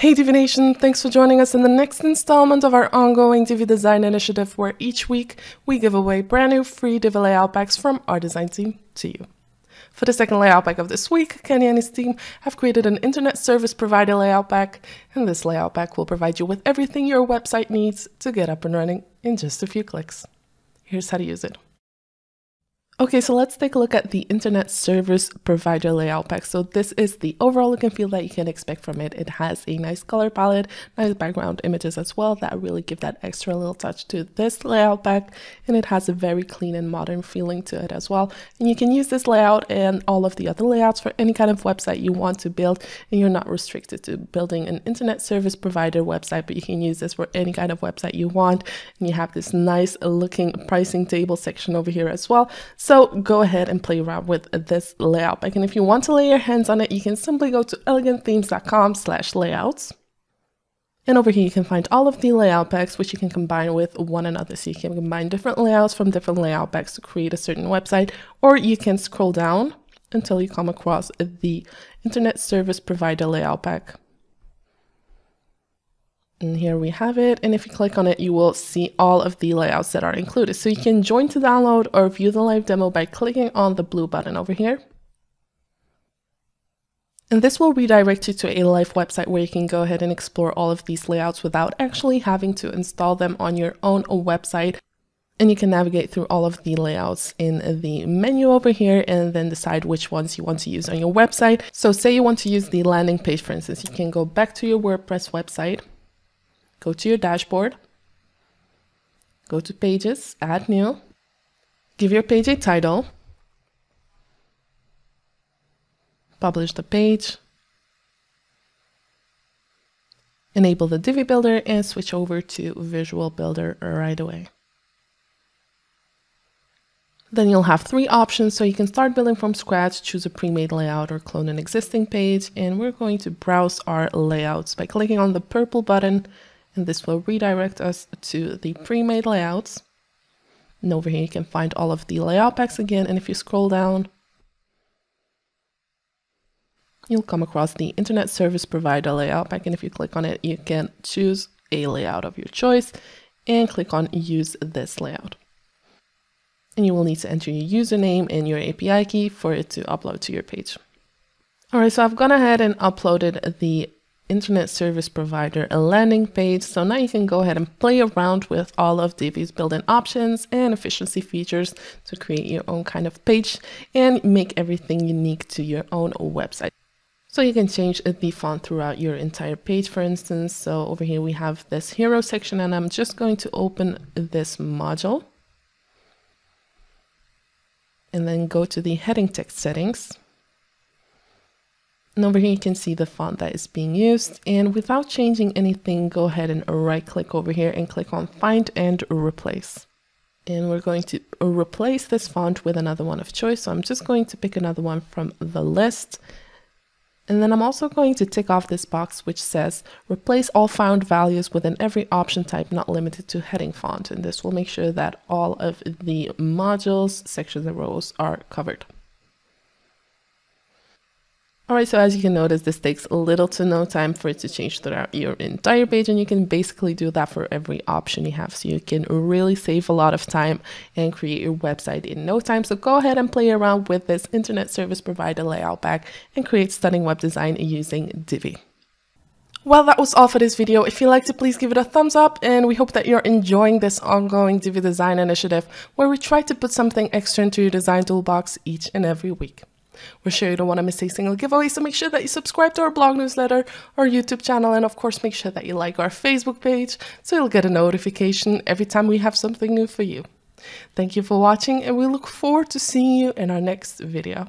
Hey Divi Nation, thanks for joining us in the next installment of our ongoing Divi Design Initiative, where each week we give away brand new free Divi Layout Packs from our design team to you. For the second layout pack of this week, Kenny and his team have created an internet service provider layout pack, and this layout pack will provide you with everything your website needs to get up and running in just a few clicks. Here's how to use it. Okay, so let's take a look at the Internet Service Provider Layout Pack. So this is the overall look and feel that you can expect from it. It has a nice color palette, nice background images as well that really give that extra little touch to this layout pack. And it has a very clean and modern feeling to it as well. And you can use this layout and all of the other layouts for any kind of website you want to build. And you're not restricted to building an Internet Service Provider website, but you can use this for any kind of website you want. And you have this nice looking pricing table section over here as well. So go ahead and play around with this layout pack. And if you want to lay your hands on it, you can simply go to elegantthemes.com/layouts. And over here, you can find all of the layout packs, which you can combine with one another. So you can combine different layouts from different layout packs to create a certain website, or you can scroll down until you come across the Internet Service Provider layout pack. And here we have it. And if you click on it, you will see all of the layouts that are included. So you can join to download or view the live demo by clicking on the blue button over here. And this will redirect you to a live website where you can go ahead and explore all of these layouts without actually having to install them on your own website. And you can navigate through all of the layouts in the menu over here and then decide which ones you want to use on your website. So say you want to use the landing page, for instance, you can go back to your WordPress website. Go to your dashboard, go to Pages, Add New, give your page a title, publish the page, enable the Divi Builder, and switch over to Visual Builder right away. Then you'll have three options, so you can start building from scratch, choose a pre-made layout, or clone an existing page, and we're going to browse our layouts by clicking on the purple button. And this will redirect us to the pre-made layouts. And over here, you can find all of the layout packs again. And if you scroll down, you'll come across the Internet Service Provider layout pack. And if you click on it, you can choose a layout of your choice and click on Use this layout. And you will need to enter your username and your API key for it to upload to your page. All right, so I've gone ahead and uploaded the Internet Service Provider a landing page. So now you can go ahead and play around with all of Divi's built-in options and efficiency features to create your own kind of page and make everything unique to your own website. So you can change the font throughout your entire page, for instance. So over here we have this hero section, and I'm just going to open this module and then go to the heading text settings. And over here, you can see the font that is being used. And without changing anything, go ahead and right click over here and click on Find and Replace. And we're going to replace this font with another one of choice. So I'm just going to pick another one from the list. And then I'm also going to tick off this box which says replace all found values within every option type not limited to heading font. And this will make sure that all of the modules, sections, and rows are covered. All right, so as you can notice, this takes little to no time for it to change throughout your entire page, and you can basically do that for every option you have. So you can really save a lot of time and create your website in no time. So go ahead and play around with this Internet Service Provider layout pack and create stunning web design using Divi. Well, that was all for this video. If you liked it, please give it a thumbs up, and we hope that you're enjoying this ongoing Divi Design Initiative, where we try to put something extra into your design toolbox each and every week. We're sure you don't want to miss a single giveaway, so make sure that you subscribe to our blog newsletter, our YouTube channel, and of course make sure that you like our Facebook page so you'll get a notification every time we have something new for you. Thank you for watching, and we look forward to seeing you in our next video.